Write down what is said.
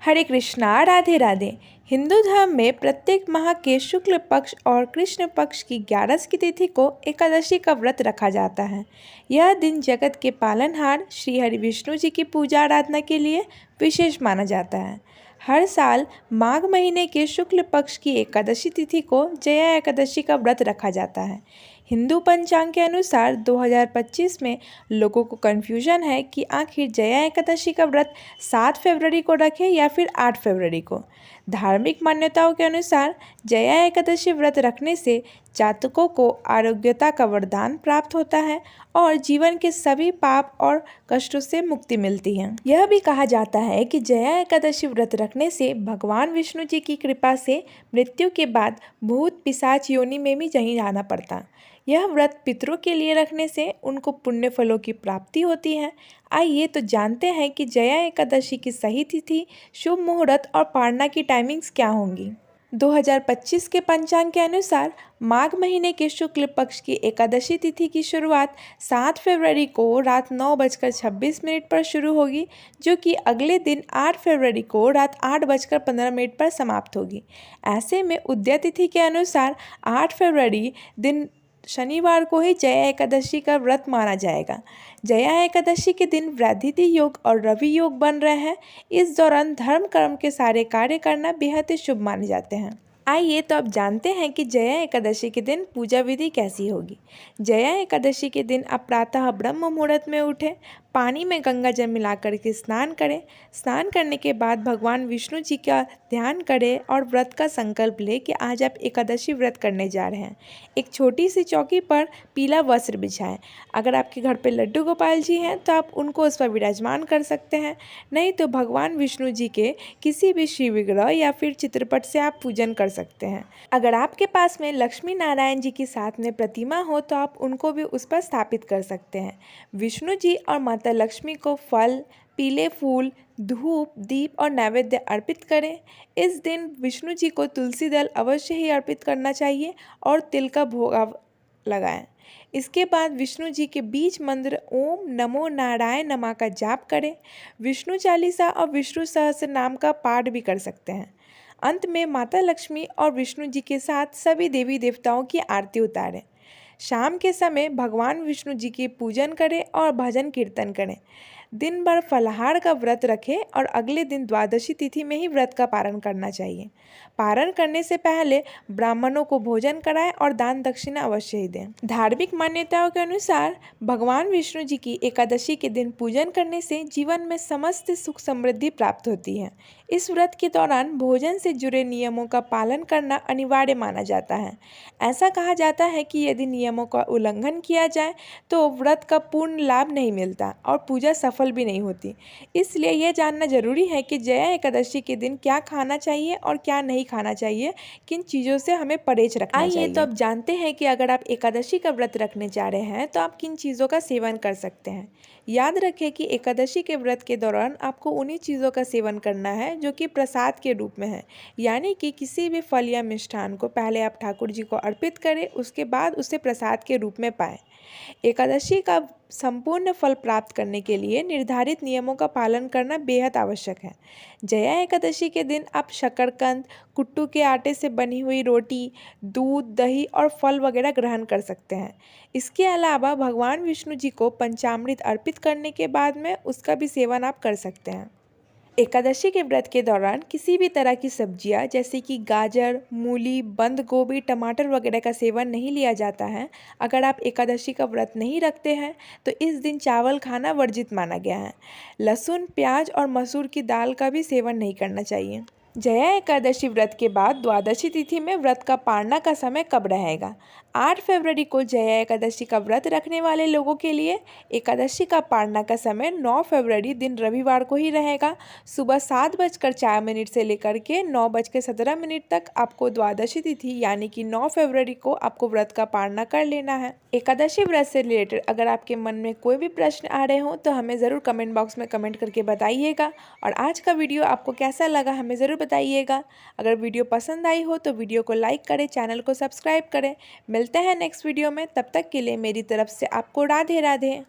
हरे कृष्णा, राधे राधे। हिंदू धर्म में प्रत्येक माह के शुक्ल पक्ष और कृष्ण पक्ष की 11 की तिथि को एकादशी का व्रत रखा जाता है। यह दिन जगत के पालनहार श्री हरि विष्णु जी की पूजा आराधना के लिए विशेष माना जाता है। हर साल माघ महीने के शुक्ल पक्ष की एकादशी तिथि को जया एकादशी का व्रत रखा जाता है। हिंदू पंचांग के अनुसार 2025 में लोगों को कन्फ्यूजन है कि आखिर जया एकादशी का व्रत 7 फरवरी को रखें या फिर 8 फरवरी को। धार्मिक मान्यताओं के अनुसार जया एकादशी व्रत रखने से जातकों को आरोग्यता का वरदान प्राप्त होता है और जीवन के सभी पाप और कष्टों से मुक्ति मिलती है। यह भी कहा जाता है कि जया एकादशी व्रत रखने से भगवान विष्णु जी की कृपा से मृत्यु के बाद भूत पिशाच योनि में भी नहीं जाना पड़ता। यह व्रत पितरों के लिए रखने से उनको पुण्य फलों की प्राप्ति होती है। आइए तो जानते हैं कि जया एकादशी की सही तिथि, शुभ मुहूर्त और पारणा की टाइमिंग्स क्या होंगी। 2025 के पंचांग के अनुसार माघ महीने के शुक्ल पक्ष की एकादशी तिथि की शुरुआत 7 फरवरी को रात 9:26 पर शुरू होगी, जो कि अगले दिन 8 फरवरी को रात 8:15 पर समाप्त होगी। ऐसे में उदय तिथि के अनुसार 8 फरवरी दिन शनिवार को ही जया एकादशी का व्रत माना जाएगा। जया एकादशी के दिन वृद्धिति योग और रवि योग बन रहे हैं। इस दौरान धर्म कर्म के सारे कार्य करना बेहद ही शुभ माने जाते हैं। आइए तो अब जानते हैं कि जया एकादशी के दिन पूजा विधि कैसी होगी। जया एकादशी के दिन आप प्रातः ब्रह्म मुहूर्त में उठें, पानी में गंगा जल मिलाकर के स्नान करें। स्नान करने के बाद भगवान विष्णु जी का ध्यान करें और व्रत का संकल्प लें कि आज आप एकादशी व्रत करने जा रहे हैं। एक छोटी सी चौकी पर पीला वस्त्र बिछाएं। अगर आपके घर पे लड्डू गोपाल जी हैं तो आप उनको उस पर विराजमान कर सकते हैं, नहीं तो भगवान विष्णु जी के किसी भी शिव विग्रह या फिर चित्रपट से आप पूजन कर सकते हैं। अगर आपके पास में लक्ष्मी नारायण जी की साथ में प्रतिमा हो तो आप उनको भी उस पर स्थापित कर सकते हैं। विष्णु जी और माता लक्ष्मी को फल, पीले फूल, धूप, दीप और नैवेद्य अर्पित करें। इस दिन विष्णु जी को तुलसी दल अवश्य ही अर्पित करना चाहिए और तिल का भोग लगाएं। इसके बाद विष्णु जी के बीच मंत्र ओम नमो नारायण नमः का जाप करें। विष्णु चालीसा और विष्णु सहस्त्र नाम का पाठ भी कर सकते हैं। अंत में माता लक्ष्मी और विष्णु जी के साथ सभी देवी देवताओं की आरती उतारें। शाम के समय भगवान विष्णु जी की पूजन करें और भजन कीर्तन करें। दिन भर फलाहार का व्रत रखें और अगले दिन द्वादशी तिथि में ही व्रत का पारण करना चाहिए। पारण करने से पहले ब्राह्मणों को भोजन कराएं और दान दक्षिणा अवश्य ही दें। धार्मिक मान्यताओं के अनुसार भगवान विष्णु जी की एकादशी के दिन पूजन करने से जीवन में समस्त सुख समृद्धि प्राप्त होती है। इस व्रत के दौरान भोजन से जुड़े नियमों का पालन करना अनिवार्य माना जाता है। ऐसा कहा जाता है कि यदि नियमों का उल्लंघन किया जाए तो व्रत का पूर्ण लाभ नहीं मिलता और पूजा सफल भी नहीं होती। इसलिए यह जानना जरूरी है कि जया एकादशी के दिन क्या खाना चाहिए और क्या नहीं खाना चाहिए, किन चीज़ों से हमें परहेज रखना चाहिए। आइए तो अब जानते हैं कि अगर आप एकादशी का व्रत रखने जा रहे हैं तो आप किन चीज़ों का सेवन कर सकते हैं। याद रखें कि एकादशी के व्रत के दौरान आपको उन्हीं चीज़ों का सेवन करना है जो कि प्रसाद के रूप में है, यानी कि किसी भी फल या मिष्ठान को पहले आप ठाकुर जी को अर्पित करें, उसके बाद उसे प्रसाद के रूप में पाएं। एकादशी का संपूर्ण फल प्राप्त करने के लिए निर्धारित नियमों का पालन करना बेहद आवश्यक है। जया एकादशी के दिन आप शकरकंद, कुट्टू के आटे से बनी हुई रोटी, दूध, दही और फल वगैरह ग्रहण कर सकते हैं। इसके अलावा भगवान विष्णु जी को पंचामृत अर्पित करने के बाद में उसका भी सेवन आप कर सकते हैं। एकादशी के व्रत के दौरान किसी भी तरह की सब्जियां जैसे कि गाजर, मूली, बंद गोभी, टमाटर वगैरह का सेवन नहीं लिया जाता है। अगर आप एकादशी का व्रत नहीं रखते हैं तो इस दिन चावल खाना वर्जित माना गया है। लहसुन, प्याज और मसूर की दाल का भी सेवन नहीं करना चाहिए। जया एकादशी व्रत के बाद द्वादशी तिथि में व्रत का पारणा का समय कब रहेगा। 8 फरवरी को जया एकादशी का व्रत रखने वाले लोगों के लिए एकादशी का पारणा का समय 9 फरवरी दिन रविवार को ही रहेगा। सुबह 7:04 से लेकर के 9:17 तक आपको द्वादशी तिथि यानी कि 9 फरवरी को आपको व्रत का पारणा कर लेना है। एकादशी व्रत से रिलेटेड अगर आपके मन में कोई भी प्रश्न आ रहे हों तो हमें ज़रूर कमेंट बॉक्स में कमेंट करके बताइएगा। और आज का वीडियो आपको कैसा लगा हमें ज़रूर बताइएगा। अगर वीडियो पसंद आई हो तो वीडियो को लाइक करें, चैनल को सब्सक्राइब करें। मिलते हैं नेक्स्ट वीडियो में, तब तक के लिए मेरी तरफ से आपको राधे राधे।